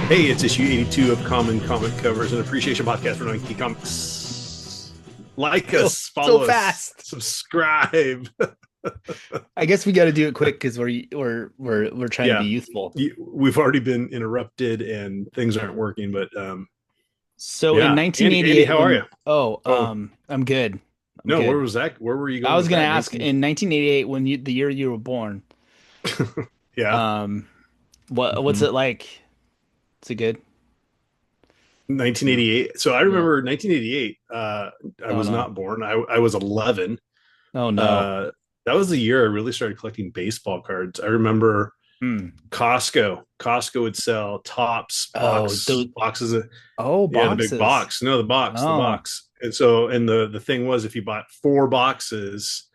Hey, it's issue 82 of Common Comic Covers, an appreciation podcast for knowing key comics. Like us, So follow us, fast. subscribe. I guess we got to do it quick because we're trying to be Yeah, youthful. we've already been interrupted and things aren't working, but So in yeah. Andy, 1988, how are when you? Oh, I'm good. I'm no, where good. was that? Where were you I going was with gonna that? ask 19. in 1988 when the year you were born. Yeah. Um, what's Mhm. it like? Is it good? No. 1988. So I Yeah. remember 1988. I Oh was no. not born. I was 11. Oh no. Uh, that was the year I really started collecting baseball cards. I remember Hmm. Costco would sell tops Oh, those. boxes of, yeah, the big Boxes. box. No, the Oh, box. And so, and the thing was, if you bought four boxes,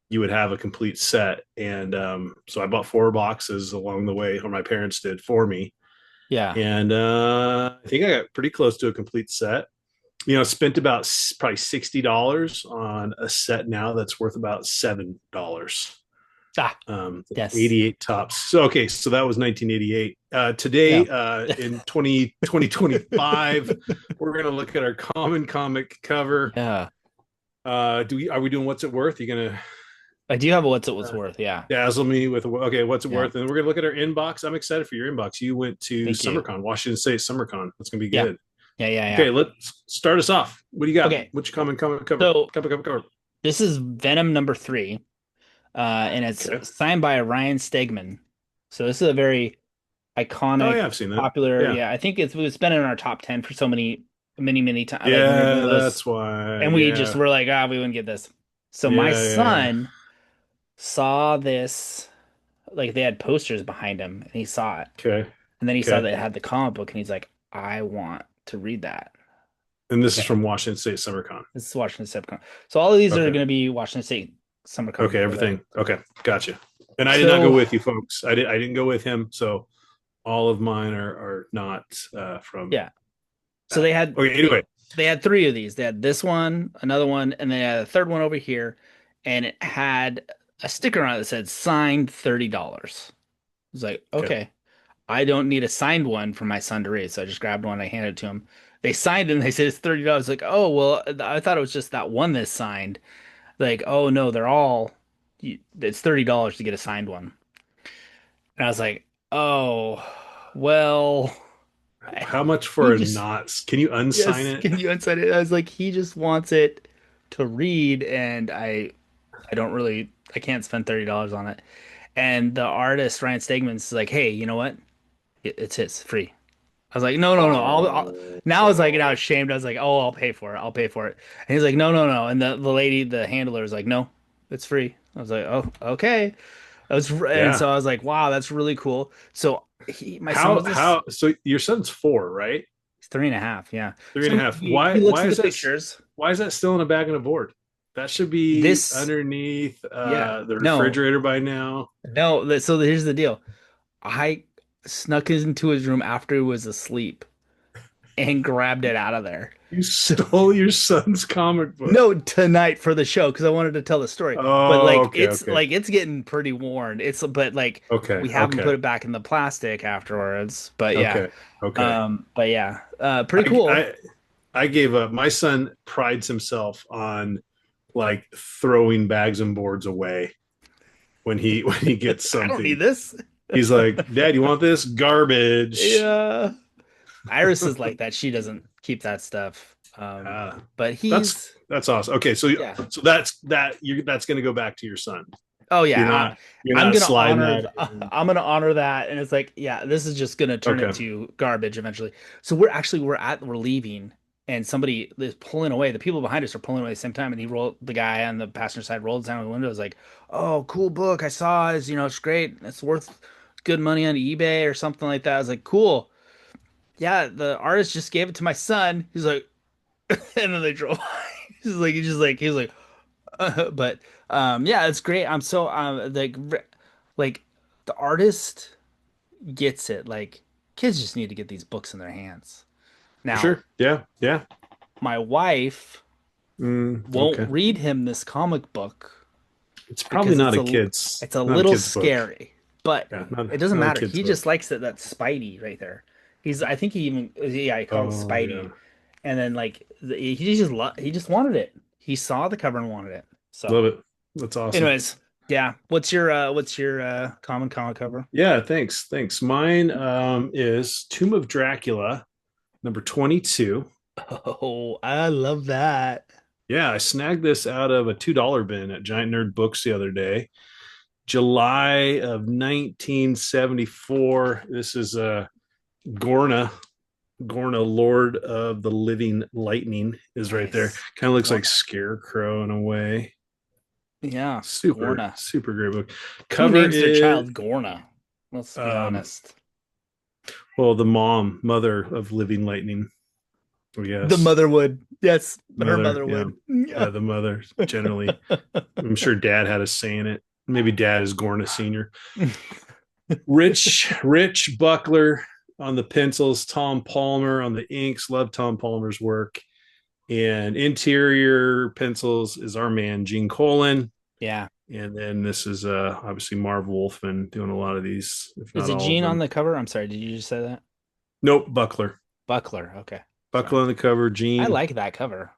you would have a complete set. And so I bought four boxes along the way, or my parents did for me. yeah. And I think I got pretty close to a complete set. Spent about probably $60 on a set now that's worth about $7. Ah, yes. 88 tops. So okay, so that was 1988. Yeah. Today, in 2025, we're gonna look at our common comic cover. Yeah. Do we are we doing what's it worth? You gonna I do have a what's it was worth. Yeah. dazzle me with okay, what's it Yeah. worth? And we're gonna look at our inbox. I'm excited for your inbox. You went to Thank you. SummerCon, Washington State SummerCon. That's gonna be Yeah. good. Yeah. Yeah. Yeah. Okay, let's start us off. What do you got? Okay. Which common comic cover? So Cover. this is Venom number 3, and it's Okay. signed by Ryan Stegman. So this is a very Oh iconic, yeah, I've seen that. popular. Yeah. Yeah, I think it's been in our top 10 for so many times. Like when Yeah, one of those, that's why. and we just Yeah. were like, we wouldn't get this. So my Yeah, yeah, yeah. son saw this, like they had posters behind him, and he saw it, Okay. and then he saw Okay. that it had the comic book, and he's like, I want to read that. And this is Okay, from Washington State SummerCon. this is Washington State. So all of these are Okay. going to be Washington State SummerCon. Okay, everything. Okay, gotcha. And I did not go So with you, folks. I didn't go with him. So all of mine are not from yeah. So that. Okay. Anyway, they had 3 of these. They had this one, another one, and they had a third one over here, and it had a sticker on it that said signed $30. I was like, okay. okay, I don't need a signed one for my son to read. So I just grabbed one, I handed it to him. They signed it and they said it's $30. Like, oh well, I thought it was just that one that's signed. Like, oh no, they're all it's $30 to get a signed one. And I was like, oh well. How much He for a just not? Can you unsign Yes, it? can you unsign it? I was like, he just wants it to read, and I don't really I can't spend $30 on it. And the artist Ryan Stegman's like, hey, you know what? It's his free. I was like, no, no, no. Now I was like, now ashamed. I was like, oh, I'll pay for it. I'll pay for it. And he's like, no, no, no. And the lady, the handler, was like, no, it's free. I was like, oh, okay. And Yeah. so I was like, wow, that's really cool. So my son How was this how? So your son's 4, right? he's 3.5, yeah. Three and So a half. he looks Why at the is that? pictures. Why is that still in a bag and a board? That should be This underneath Yeah. the No, refrigerator by now. no. So here's the deal. I snuck into his room after he was asleep and grabbed it out of there. You So stole your son's comic book. no, tonight for the show because I wanted to tell the story. But Oh, like okay, okay, it's getting pretty worn. It's but like okay, we haven't okay, put it back in the plastic afterwards. But yeah. okay, okay. But yeah. Pretty I, cool. I I gave up. My son prides himself on like throwing bags and boards away when he gets I don't need something. this. He's like, "Dad, you want this garbage?" Yeah. Iris is like that. She doesn't keep that stuff. Uh, But that's he's that's awesome. Okay, yeah. so that's going to go back to your son. Oh You're yeah, not you're not sliding that in. I'm gonna honor that, and it's like yeah, this is just gonna turn Okay. into garbage eventually. So we're leaving, and somebody is pulling away. The people behind us are pulling away at the same time, and the guy on the passenger side rolled down the window. Was like, "Oh, cool book! I saw it. It's great. It's worth good money on eBay or something like that." I was like, "Cool, yeah." The artist just gave it to my son. He's like, and then they drove. He was like, but yeah, it's great. I'm so like the artist gets it. Like kids just need to get these books in their hands. For Now, sure. Yeah, yeah. my wife won't Okay. read him this comic book It's probably because not a kid's it's a not a little kid's book. scary. But Yeah, it doesn't not a matter. kid's He just book. likes it. That Spidey right there. I think he even, yeah, he called it Oh Spidey. yeah, And then like he just wanted it. He saw the cover and wanted it. So, love it. That's awesome. anyways, yeah. What's your common comic cover? Yeah, thanks. Mine is Tomb of Dracula, number 22. Oh, I love that. Yeah, I snagged this out of a $2 bin at Giant Nerd Books the other day. July of 1974. This is Gorna. Gorna, Lord of the Living Lightning, is right there. Nice. Kind of looks like Gorna. Scarecrow in a way. Yeah, Super, Gorna. super great book. Who Cover names their is child Gorna? Let's be um honest. well, the mother of Living Lightning, I The guess. mother would. Yes, her Mother, mother yeah. would. Yeah. The mother generally. I'm sure dad had a say in it. Maybe dad is Gorna Senior. Rich Buckler on the pencils, Tom Palmer on the inks. Love Tom Palmer's work. And interior pencils is our man Gene Colan. Yeah. And then this is obviously Marv Wolfman doing a lot of these, if Is not it all of Gene on them. the cover? I'm sorry, did you just say that? Nope, Buckler. Buckler. Okay. Sorry. Buckler on the cover, I Gene. like that cover.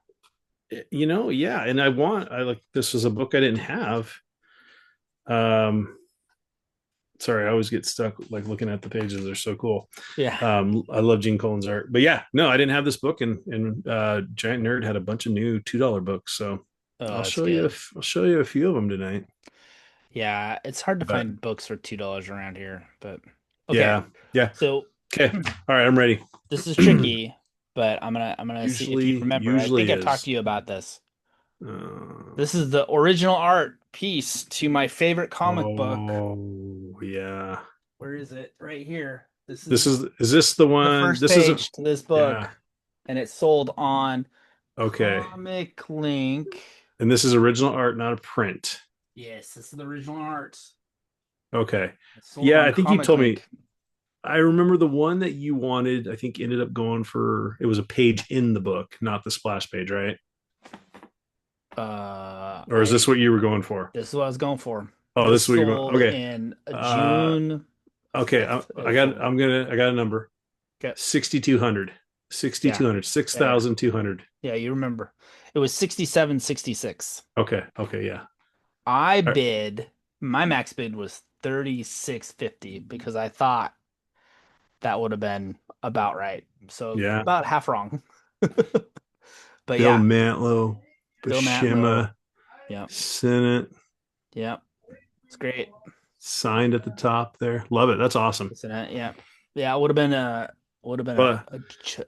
Yeah, and I like this was a book I didn't have. Um sorry, I always get stuck like looking at the pages. They're so cool. Yeah. I love Gene Colan's art. But yeah, no, I didn't have this book, and Giant Nerd had a bunch of new $2 books. So Oh, I'll that's show you good. I'll show you a few of them tonight. Yeah, it's hard to But find books for $2 around here, but okay. yeah, yeah. So Okay. All right, I'm ready. this is tricky, but I'm gonna see if you remember. I think Usually I've talked is. to you about this. Uh, This is the original art piece to my favorite comic book. oh yeah. Where is it? Right here. This This is is this the the one? first This is a page to this yeah. book, and it's sold on Okay. Comic Link. And this is original art, not a print. Yes, this is the original art. Okay. It's sold Yeah, on I think you Comic told me. Link. I remember the one that you wanted, I think ended up going for it was a page in the book, not the splash page, right? Or is this I what you were going for? This is what I was going for. Oh, This this is what you're going. sold Okay. in Uh June okay. 5th I of got 4. I'm gonna I got a number. Okay. 6,200. Yeah. 6,200. Yeah, yeah. 6,200. Yeah, you remember. It was 67.66. Okay, yeah. I All right. bid, my max bid was 36.50 because I thought that would have been about right. So Yeah. about half wrong. But Bill yeah, Mantlo, Bill Mantlo. Bashima, Yep. Senate, Yep. It's great. signed at the top there. Love it. That's awesome. Isn't it? Yeah. Yeah, it would have been But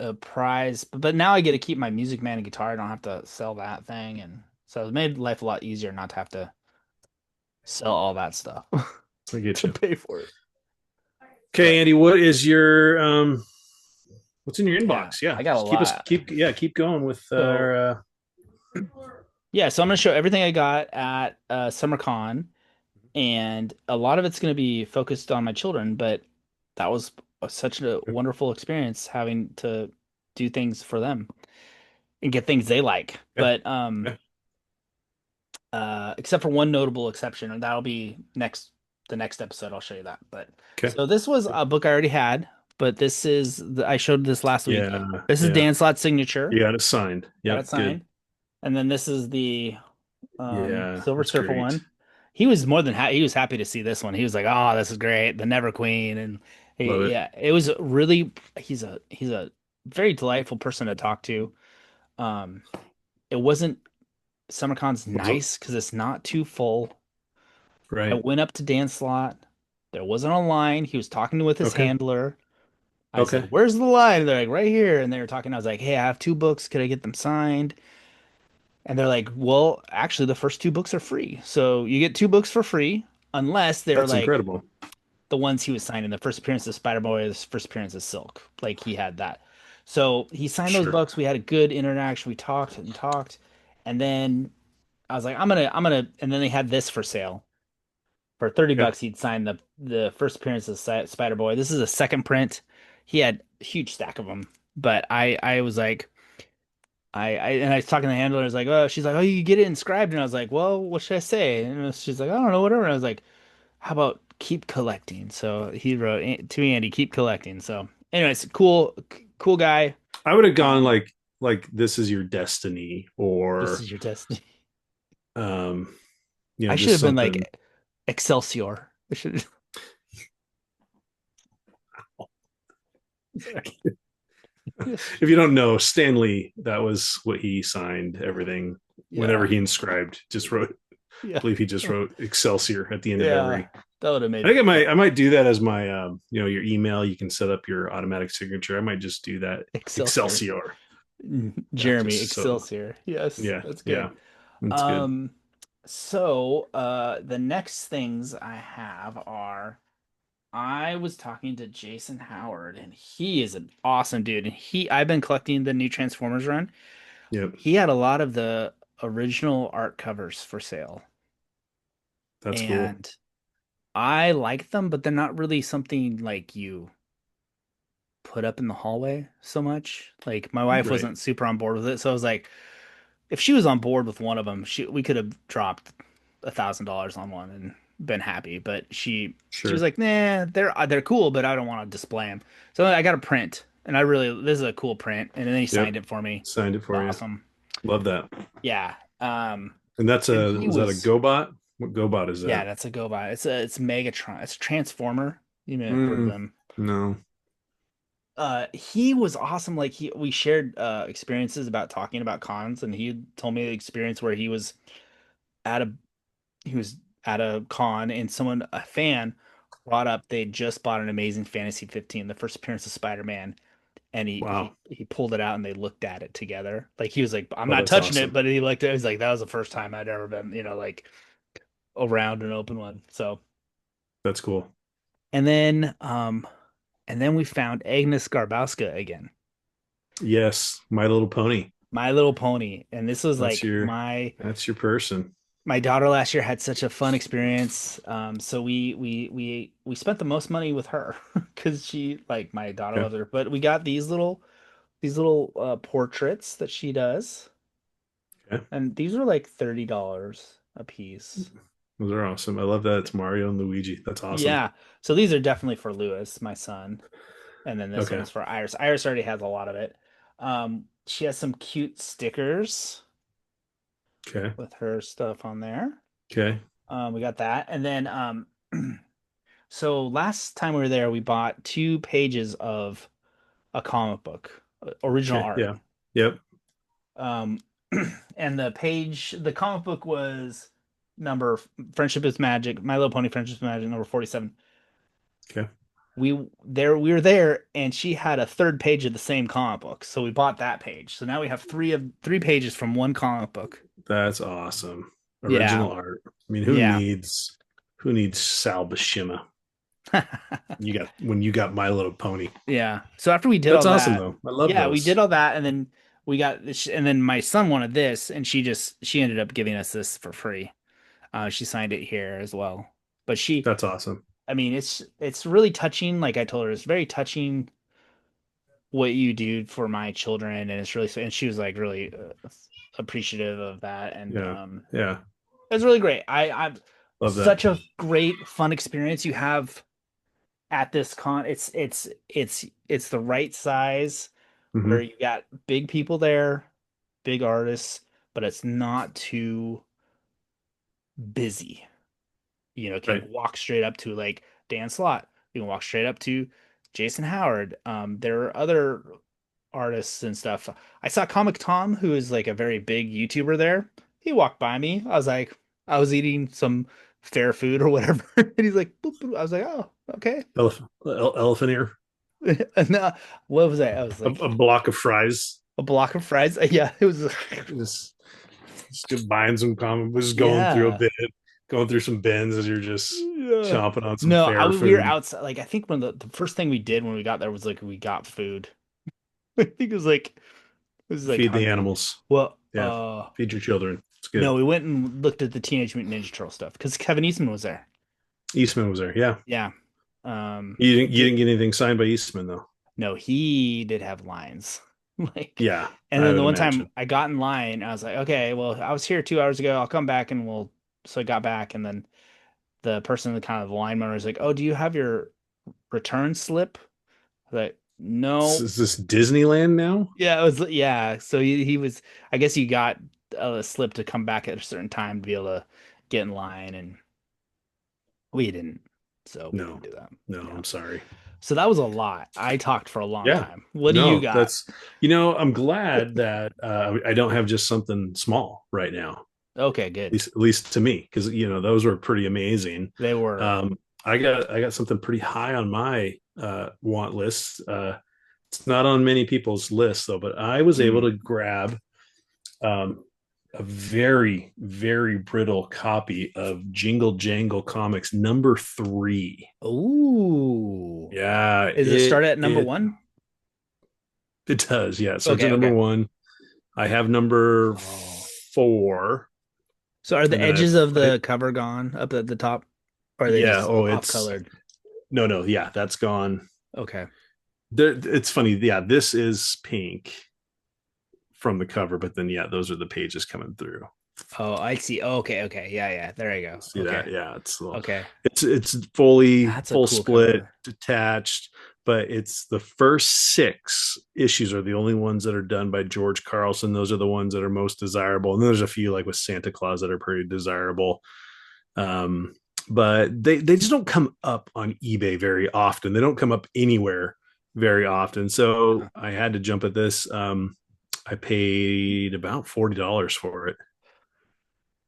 a prize. But now I get to keep my Music Man and guitar. I don't have to sell that thing, and so it made life a lot easier not to have to sell all that stuff I get to you. pay for it. Okay, But Andy, what is your what's in your yeah, inbox? Yeah. I got a Just keep us lot. keep going with So our yeah, so I'm gonna show everything I got at SummerCon, and a lot of it's gonna be focused on my children, but that was such a wonderful experience having to do things for them and get things they like. yeah, But yeah. except for one notable exception, and that'll be the next episode. I'll show you that. But Okay. so this was a book I already had, but I showed this last week. Yeah, This is yeah. Dan Slott's signature. You got it signed. Got it Yep, good. signed, and then this is the Yeah, Silver that's Surfer great. one. He was more than he was happy to see this one. He was like, "Oh, this is great, the Never Queen," and Love it. yeah, it was really. He's a very delightful person to talk to. Um, it wasn't SummerCon's Was it nice because it's not too full. I right? went up to Dan Slott. There wasn't a line. He was talking with his Okay. handler. I said, Okay. "Where's the line?" They're like, "Right here." And they were talking. I was like, "Hey, I have two books. Could I get them signed?" And they're like, "Well, actually, the first two books are free. So you get two books for free, unless they're That's like incredible. the ones he was signing. The first appearance of Spider-Boy, the first appearance of Silk. Like he had that. So he signed those Sure. books. We had a good interaction. We talked and talked. And then I was like, I'm gonna, and then they had this for sale. For 30 Yeah. bucks, he'd signed the first appearance of Spider-Boy. This is a second print. He had a huge stack of them. But I was like, and I was talking to the handler. I was like, oh, she's like, oh, you get it inscribed, and I was like, well, what should I say? And she's like, I don't know, whatever. And I was like, how about keep collecting? So he wrote to me, Andy, keep collecting. So, Anyways, cool guy. I would have gone Um, like this is your destiny, this or is your destiny. um, I should just have been something. like Excelsior. I should. If you don't know, Stanley, that was what he signed everything. Whenever Yeah, he inscribed, just wrote. I yeah, believe he just wrote Excelsior at the end of yeah. every. That would have I made think it fun. I might do that as my your email. You can set up your automatic signature. I might just do that Excelsior. Excelsior. Yeah, Jeremy just so Excelsior. Yes, yeah, that's good. yeah, that's good. Um, so the next things I have are I was talking to Jason Howard and he is an awesome dude. And I've been collecting the new Transformers run. Yep, He had a lot of the original art covers for sale. that's cool. And I like them, but they're not really something like you put up in the hallway so much. Like my wife Right, wasn't super on board with it, so I was like, if she was on board with one of them, we could have dropped $1,000 on one and been happy. But she was sure. like, nah, they're cool, but I don't want to display them. So I got a print, and this is a cool print, and then he signed Yep, it for me. signed it It's for you. awesome. Love that. Yeah. And that's And a he is that a was GoBot? What GoBot is yeah, that? that's a go by. It's Megatron. It's a Transformer. You may have heard of Mm, them. no. He was awesome. Like we shared experiences about talking about cons, and he told me the experience where at a he was at a con and a fan brought up they just bought an Amazing Fantasy 15, the first appearance of Spider-Man, and Wow. he pulled it out and they looked at it together. Like he was like, I'm Oh, not that's touching it, awesome. but he looked at it. He was like, that was the first time I'd ever been, like around an open one. So That's cool. and then we found Agnes Garbowska again. Yes, My Little Pony. My Little Pony. And this was That's like your that's your person. my daughter last year had such a fun experience. So we spent the most money with her because she like my daughter Okay. loves her. But we got these little portraits that she does, Okay. and these were like $30 a piece. Those are awesome. I love that it's Mario and Luigi. That's awesome. Yeah. So these are definitely for Lewis, my son, and then this Okay. one's for Iris. Iris already has a lot of it. She has some cute stickers Okay. with her stuff on there. Okay. We got that, and then so last time we were there, we bought 2 pages of a comic book, original Okay. art. Yeah. Yep. Um, and the comic book was number Friendship is Magic, My Little Pony Friendship is Magic, number 47. Okay. We were there, and she had a third page of the same comic book, so we bought that page. So now we have 3 pages from one comic book. That's awesome. Yeah, Original art. I mean, yeah. who needs Sal Buscema? You got My Little Pony. Yeah. So after we did That's all awesome that, though. I love yeah, we did those. all that, and then we got this, and then my son wanted this, and she ended up giving us this for free. She signed it here as well. But That's awesome. I mean, it's really touching. Like I told her, it's very touching what you do for my children, and it's really, and she was like really appreciative of that, and Yeah. Yeah. it was really great. I'm Love that. such a great fun experience you have at this con. It's the right size where Hmm. you got big people there, big artists, but it's not too busy. Can Right. walk straight up to like Dan Slott. You can walk straight up to Jason Howard. There are other artists and stuff. I saw Comic Tom, who is like a very big YouTuber there. He walked by me. I was eating some fair food or whatever, and he's like, boop, boop. I was like, oh, okay. Elephant ear. And what was that? I was like, A block of fries. a block of fries. Yeah, it was. Just just buying some comic, just Yeah. going through some bins as you're just Yeah. chomping on some No, fair we were food. outside. Like, I think when the first thing we did when we got there was like we got food. I think it was like Feed the hungry. animals. Well, Yeah. Feed your children. It's no, good. we went and looked at the Teenage Mutant Ninja Turtle stuff because Kevin Eastman was there. Eastman was there. Yeah. Yeah. You didn't get anything signed by Eastman though. No, he did have lines. Like, Yeah, and I then the would one time imagine. I got in line, I was like, okay, well, I was here 2 hours ago. I'll come back and we'll. So I got back, and then the person, the kind of line owner, is like, "Oh, do you have your return slip?" Like, No. Is this Disneyland now? Yeah, it was yeah. So he was I guess you got a slip to come back at a certain time to be able to get in line and we didn't. So we didn't No, do that. no, Yeah. I'm sorry. So that was a lot. I talked for a long Yeah, time. What do you no, got? I'm glad that I don't have just something small right now, Okay, good. at least to me, because those were pretty amazing. They were. I got something pretty high on my want list. It's not on many people's list though, but I was able Mm. to grab um, a very, very brittle copy of Jingle Jangle Comics #3. Ooh. Yeah, Is it start at number it one? it does. Yeah, it starts at Okay, number okay. one. I have number Oh. 4, So are the and then edges of the cover gone up at the top? Or are they yeah. just Oh, off it's colored? no, no. Yeah, that's gone. Okay. It's funny. Yeah, this is pink from the cover, but then yeah, those are the pages coming through. Oh, I see. Oh, okay, okay. Yeah, yeah. There you go. See Okay. that? Yeah, it's a little, Okay. it's fully That's a full cool split cover. detached, but it's the first 6 issues are the only ones that are done by George Carlson. Those are the ones that are most desirable, and there's a few like with Santa Claus that are pretty desirable. Um, but they just don't come up on eBay very often. They don't come up anywhere very often. Uh-huh. So I had to jump at this. I paid about $40 for it,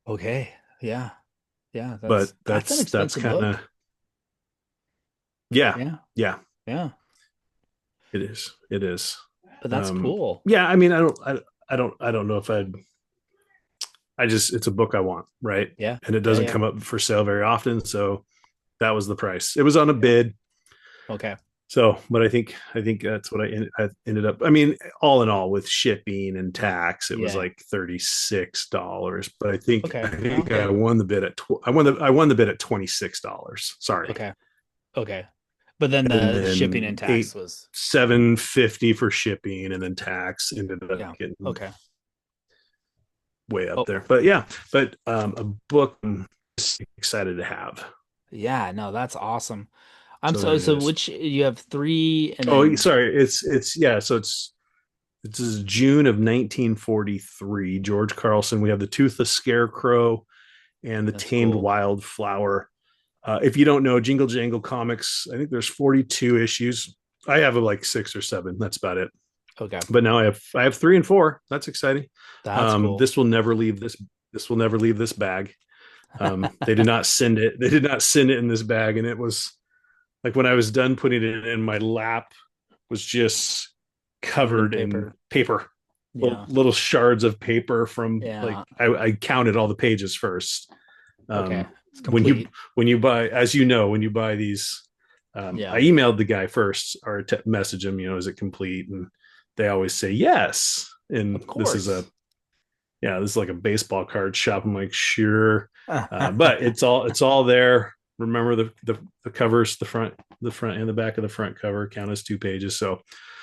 Okay. Yeah. Yeah, but that's an that's expensive kind book. of yeah, Yeah. yeah. Yeah. It is. It is. But that's cool. Yeah. I mean, I don't know if it's a book I want, right? Yeah. And it Yeah, doesn't yeah. come up for sale very often, so that was the price. It was on a bid, Okay. so but I think that's what I ended up. I mean, all in all, with shipping and tax, it was Yeah. like $36. But I think I Okay. think I Okay. won the bid at I won the bid at $26. Sorry, Okay. Okay. But then and the shipping then and tax was 750 for shipping, and then tax ended up yeah. getting Okay. way up Oh, there. But yeah, but a book I'm excited to have. yeah, no, that's awesome. I'm So there it so is. which you have three and Oh, then sorry. It's yeah. So it's June of 1943. George Carlson. We have the Toothless Scarecrow and the that's Tamed cool. Wildflower. If you don't know, Jingle Jangle Comics, I think there's 42 issues. I have like 6 or 7. That's about it. Okay. But now I have 3 and 4. That's exciting. That's cool. This will never leave this. This will never leave this bag. They did not send it. They did not send it in this bag, and it was like when I was done putting it in, my lap was just Covered in covered in paper. paper, Yeah. little shards of paper from like Yeah. I counted all the pages first. Okay. Um, It's when you complete. when you buy, as you know, when you buy these, I Yeah. emailed the guy first or message him, is it complete? And they always say yes. And Of course. this is like a baseball card shop. I'm like, sure, but it's all there. Remember the covers, the front and the back of the front cover count as 2 pages. So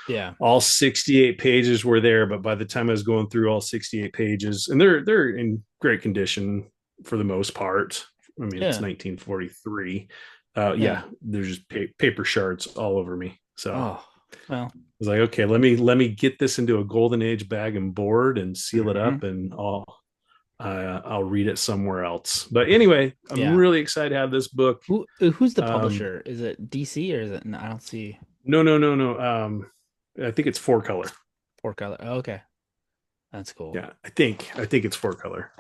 Yeah. all 68 pages were there, but by the time I was going through all 68 pages, and they're in great condition for the most part. I mean, it's Yeah. 1943. Yeah. Yeah, there's just paper shards all over me. So I Oh, well. was like, okay, let me get this into a golden age bag and board and seal it Hmm. up, and I'll read it somewhere else. But anyway, I'm Yeah. really excited to have this book. Who's the Um, publisher? Is it DC or is it no, I don't see no, no, no, no. I think it's 4 color. four color. Oh, okay. That's cool. Yeah, I think it's 4 color.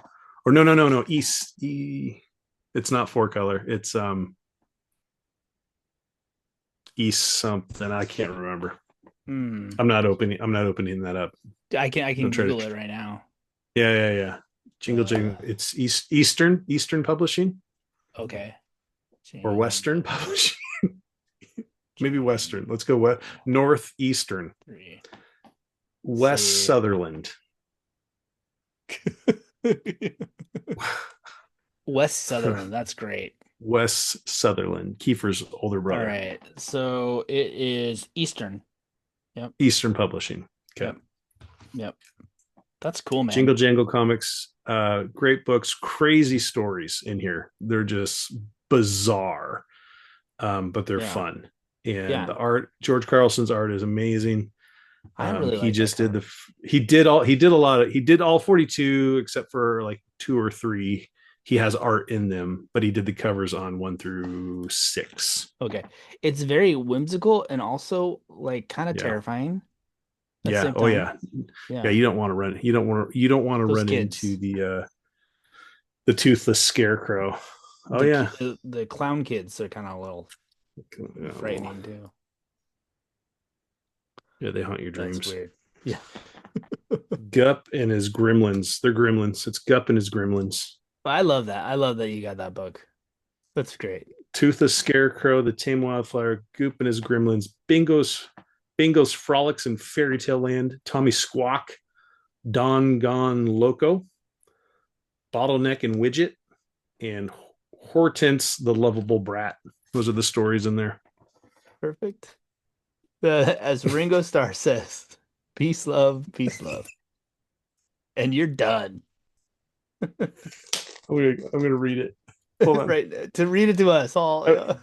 Or no, no, no, no. It's not 4 color. It's East something. I can't remember. Hmm. I'm not opening that up. I can Don't try to. Google it right now. Yeah, yeah, yeah. Jingle Uh Jingle. It's Eastern Publishing okay. or Western Jingle Publishing. Maybe Western. Let's go Northeastern. three. West See. Sutherland. West Sutherland. That's great. Wes Sutherland, Kiefer's older All brother. right. So it is Eastern. Yep. Eastern Publishing. Okay. Yep. Yep. That's cool, man. Jingle Jangle Comics, great books, crazy stories in here. They're just bizarre, but they're Yeah. fun. And Yeah, the art, George Carlson's art is amazing. I really He like that just did cover. the he did a lot of he did all 42 except for like two or three. He has art in them, but he did the covers on 1 through 6. Okay. It's very whimsical and also like kind of Yeah. terrifying at the Yeah. same Oh time. yeah. Yeah, Yeah. you don't want to run. You don't want to Those run into kids, the toothless scarecrow. Oh the yeah. the clown kids are kind of a little Yeah, well, frightening too. yeah, they haunt your That's dreams. weird. Yeah. Gup and his gremlins. They're gremlins. It's Gup and his gremlins. I love that. I love that you got that book. That's great. Toothless Scarecrow, the Tame Wildflower, Goop and his Gremlins, Bingo's Frolics in Fairy Tale Land, Tommy Squawk, Don Gone Loco, Bottleneck and Widget, and Hortense the Lovable Brat. Those are the stories in there. Perfect. As Ringo Starr says, peace, love, peace, love. And you're done. I'm gonna read it. Hold on. Right. To read it to us all. Uh, Yeah.